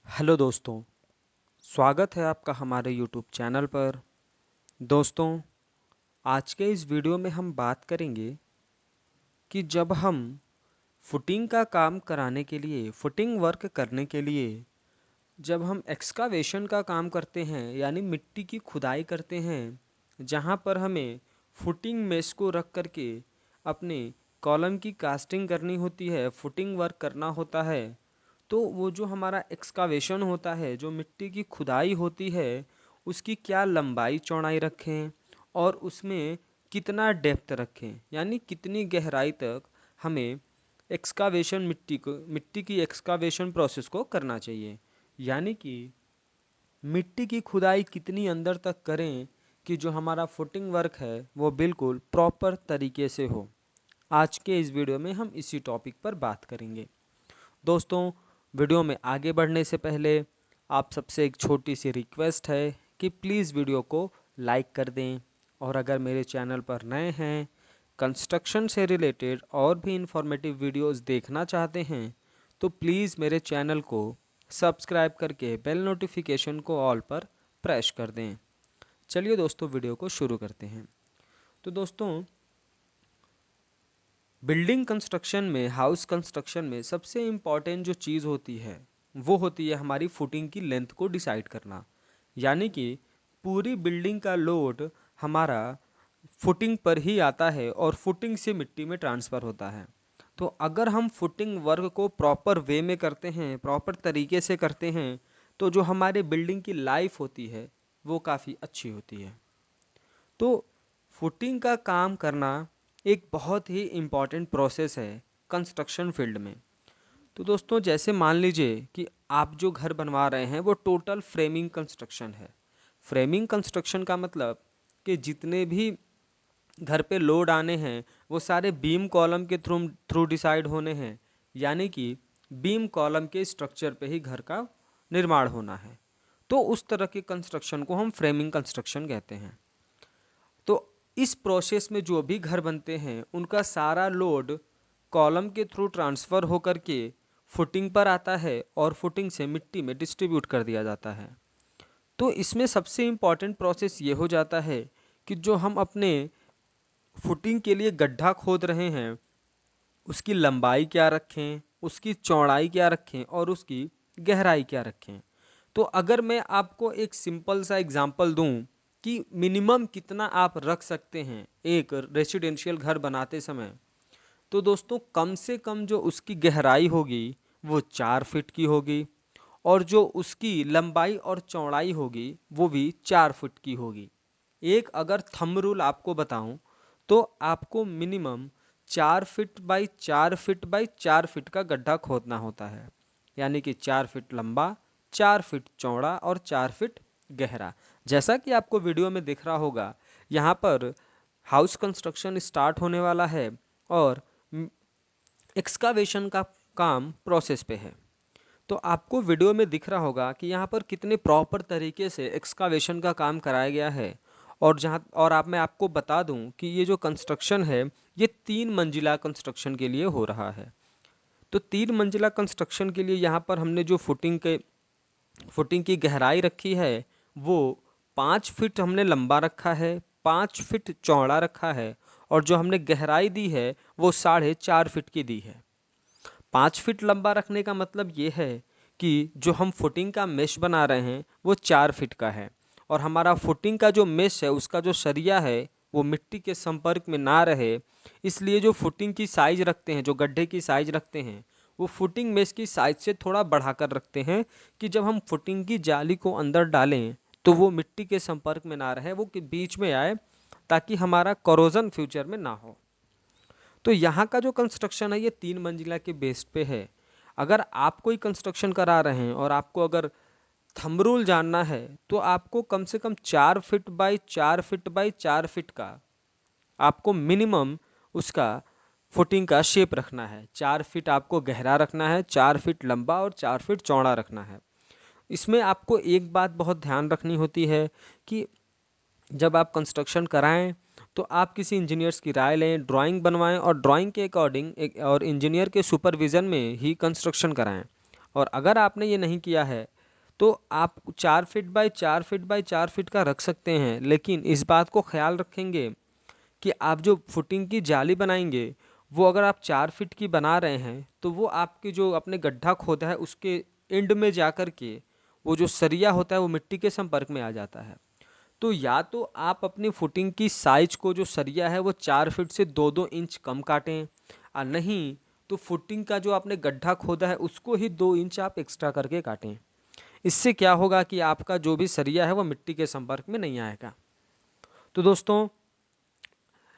Hello दोस्तों, स्वागत है आपका हमारे यूट्यूब चैनल पर। दोस्तों, आज के इस वीडियो में हम बात करेंगे कि जब हम फुटिंग का काम कराने के लिए, फुटिंग वर्क करने के लिए जब हम एक्सकावेशन का काम करते हैं यानी मिट्टी की खुदाई करते हैं, जहाँ पर हमें फुटिंग मेश को रख करके अपने कॉलम की कास्टिंग करनी होती है, फुटिंग वर्क करना होता है, तो वो जो हमारा एक्सकावेशन होता है, जो मिट्टी की खुदाई होती है, उसकी क्या लंबाई चौड़ाई रखें और उसमें कितना डेप्थ रखें, यानी कितनी गहराई तक हमें एक्सकावेशन मिट्टी की एक्सकावेशन प्रोसेस को करना चाहिए। यानी कि मिट्टी की खुदाई कितनी अंदर तक करें कि जो हमारा फुटिंग वर्क है वो बिल्कुल प्रॉपर तरीके से हो। आज के इस वीडियो में हम इसी टॉपिक पर बात करेंगे। दोस्तों, वीडियो में आगे बढ़ने से पहले आप सबसे एक छोटी सी रिक्वेस्ट है कि प्लीज़ वीडियो को लाइक कर दें, और अगर मेरे चैनल पर नए हैं, कंस्ट्रक्शन से रिलेटेड और भी इंफॉर्मेटिव वीडियोस देखना चाहते हैं, तो प्लीज़ मेरे चैनल को सब्सक्राइब करके बेल नोटिफिकेशन को ऑल पर प्रेस कर दें। चलिए दोस्तों, वीडियो को शुरू करते हैं। तो दोस्तों, बिल्डिंग कंस्ट्रक्शन में, हाउस कंस्ट्रक्शन में सबसे इम्पॉर्टेंट जो चीज़ होती है वो होती है हमारी फुटिंग की लेंथ को डिसाइड करना। यानी कि पूरी बिल्डिंग का लोड हमारा फुटिंग पर ही आता है और फुटिंग से मिट्टी में ट्रांसफ़र होता है। तो अगर हम फुटिंग वर्क को प्रॉपर वे में करते हैं, प्रॉपर तरीके से करते हैं, तो जो हमारे बिल्डिंग की लाइफ होती है वो काफ़ी अच्छी होती है। तो फुटिंग का काम करना एक बहुत ही इम्पॉर्टेंट प्रोसेस है कंस्ट्रक्शन फील्ड में। तो दोस्तों, जैसे मान लीजिए कि आप जो घर बनवा रहे हैं वो टोटल फ्रेमिंग कंस्ट्रक्शन है। फ्रेमिंग कंस्ट्रक्शन का मतलब कि जितने भी घर पे लोड आने हैं वो सारे बीम कॉलम के थ्रू थ्रू डिसाइड होने हैं। यानी कि बीम कॉलम के स्ट्रक्चर पे ही घर का निर्माण होना है। तो उस तरह के कंस्ट्रक्शन को हम फ्रेमिंग कंस्ट्रक्शन कहते हैं। तो इस प्रोसेस में जो भी घर बनते हैं उनका सारा लोड कॉलम के थ्रू ट्रांसफ़र होकर के फुटिंग पर आता है और फुटिंग से मिट्टी में डिस्ट्रीब्यूट कर दिया जाता है। तो इसमें सबसे इम्पॉर्टेंट प्रोसेस ये हो जाता है कि जो हम अपने फुटिंग के लिए गड्ढा खोद रहे हैं उसकी लंबाई क्या रखें, उसकी चौड़ाई क्या रखें और उसकी गहराई क्या रखें। तो अगर मैं आपको एक सिंपल सा एग्जांपल दूं कि मिनिमम कितना आप रख सकते हैं एक रेसिडेंशियल घर बनाते समय, तो दोस्तों कम से कम जो उसकी गहराई होगी वो 4 फीट की होगी, और जो उसकी लंबाई और चौड़ाई होगी वो भी 4 फीट की होगी। एक अगर थंब रूल आपको बताऊं तो आपको minimum 4 feet by 4 feet by 4 feet का गड्ढा खोदना होता है। यानी कि 4 फीट लंबा, 4 फीट चौड़ा और 4 फीट गहरा। जैसा कि आपको वीडियो में दिख रहा होगा, यहाँ पर हाउस कंस्ट्रक्शन स्टार्ट होने वाला है और एक्सकावेशन का काम प्रोसेस पे है। तो आपको वीडियो में दिख रहा होगा कि यहाँ पर कितने प्रॉपर तरीके से एक्सकावेशन का काम कराया गया है। और आप मैं आपको बता दूं कि ये जो कंस्ट्रक्शन है ये 3 मंजिला कंस्ट्रक्शन के लिए हो रहा है। तो 3 मंजिला कंस्ट्रक्शन के लिए यहाँ पर हमने जो फुटिंग की गहराई रखी है वो 5 फीट हमने लंबा रखा है, 5 फीट चौड़ा रखा है, और जो हमने गहराई दी है वो 4.5 फीट की दी है। 5 फीट लंबा रखने का मतलब ये है कि जो हम फुटिंग का मेश बना रहे हैं वो 4 फीट का है, और हमारा फुटिंग का जो मेश है उसका जो सरिया है वो मिट्टी के संपर्क में ना रहे, इसलिए जो फुटिंग की साइज रखते हैं, जो गड्ढे की साइज रखते हैं, वो फुटिंग मेश की साइज से थोड़ा बढ़ाकर रखते हैं कि जब हम फुटिंग की जाली को अंदर डालें तो वो मिट्टी के संपर्क में ना रहे, वो कि बीच में आए, ताकि हमारा करोजन फ्यूचर में ना हो। तो यहाँ का जो कंस्ट्रक्शन है ये 3 मंजिला के बेस पे है। अगर आप कोई कंस्ट्रक्शन करा रहे हैं और आपको अगर थंब रूल जानना है तो आपको कम से कम 4 feet by 4 feet by 4 feet का आपको मिनिमम उसका फुटिंग का शेप रखना है। 4 फीट आपको गहरा रखना है, 4 फीट लंबा और 4 फीट चौड़ा रखना है। इसमें आपको एक बात बहुत ध्यान रखनी होती है कि जब आप कंस्ट्रक्शन कराएं तो आप किसी इंजीनियर्स की राय लें, ड्राइंग बनवाएं और ड्राइंग के अकॉर्डिंग और इंजीनियर के सुपरविज़न में ही कंस्ट्रक्शन कराएं। और अगर आपने ये नहीं किया है तो आप 4 feet by 4 feet by 4 feet का रख सकते हैं, लेकिन इस बात को ख्याल रखेंगे कि आप जो फुटिंग की जाली बनाएंगे वो अगर आप 4 फीट की बना रहे हैं तो वो आपके जो अपने गड्ढा खोदा है उसके एंड में जा कर के वो जो सरिया होता है वो मिट्टी के संपर्क में आ जाता है। तो या तो आप अपनी फुटिंग की साइज को जो सरिया है वो 4 फीट से 2-2 इंच कम काटें, और नहीं तो फुटिंग का जो आपने गड्ढा खोदा है उसको ही 2 इंच आप एक्स्ट्रा करके काटें। इससे क्या होगा कि आपका जो भी सरिया है वो मिट्टी के संपर्क में नहीं आएगा। तो दोस्तों,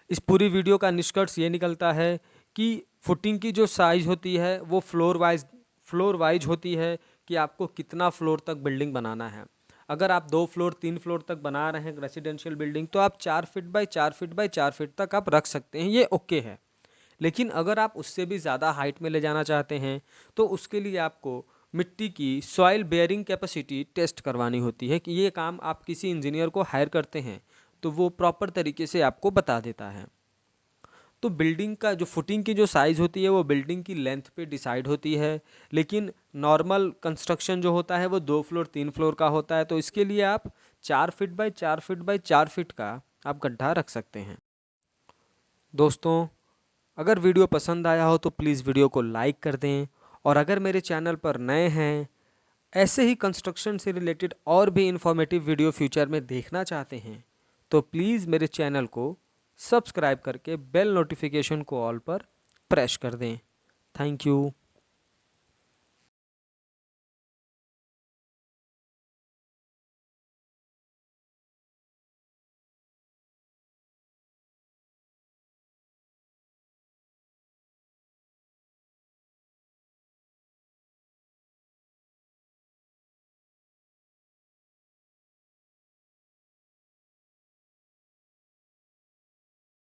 इस पूरी वीडियो का निष्कर्ष ये निकलता है कि फुटिंग की जो साइज होती है वो फ्लोर वाइज होती है कि आपको कितना फ्लोर तक बिल्डिंग बनाना है। अगर आप 2 फ्लोर 3 फ्लोर तक बना रहे हैं रेसिडेंशियल बिल्डिंग तो आप 4 feet by 4 feet by 4 feet तक आप रख सकते हैं, ये ओके है। लेकिन अगर आप उससे भी ज़्यादा हाइट में ले जाना चाहते हैं तो उसके लिए आपको मिट्टी की सॉइल बेयरिंग कैपेसिटी टेस्ट करवानी होती है, कि ये काम आप किसी इंजीनियर को हायर करते हैं तो वो प्रॉपर तरीके से आपको बता देता है। तो बिल्डिंग का जो फुटिंग की जो साइज़ होती है वो बिल्डिंग की लेंथ पे डिसाइड होती है, लेकिन नॉर्मल कंस्ट्रक्शन जो होता है वो 2 फ्लोर 3 फ्लोर का होता है, तो इसके लिए आप 4 feet by 4 feet by 4 feet का आप गड्ढा रख सकते हैं। दोस्तों, अगर वीडियो पसंद आया हो तो प्लीज़ वीडियो को लाइक कर दें, और अगर मेरे चैनल पर नए हैं, ऐसे ही कंस्ट्रक्शन से रिलेटेड और भी इंफॉर्मेटिव वीडियो फ्यूचर में देखना चाहते हैं तो प्लीज़ मेरे चैनल को सब्सक्राइब करके बेल नोटिफिकेशन को ऑल पर प्रेस कर दें। Thank you.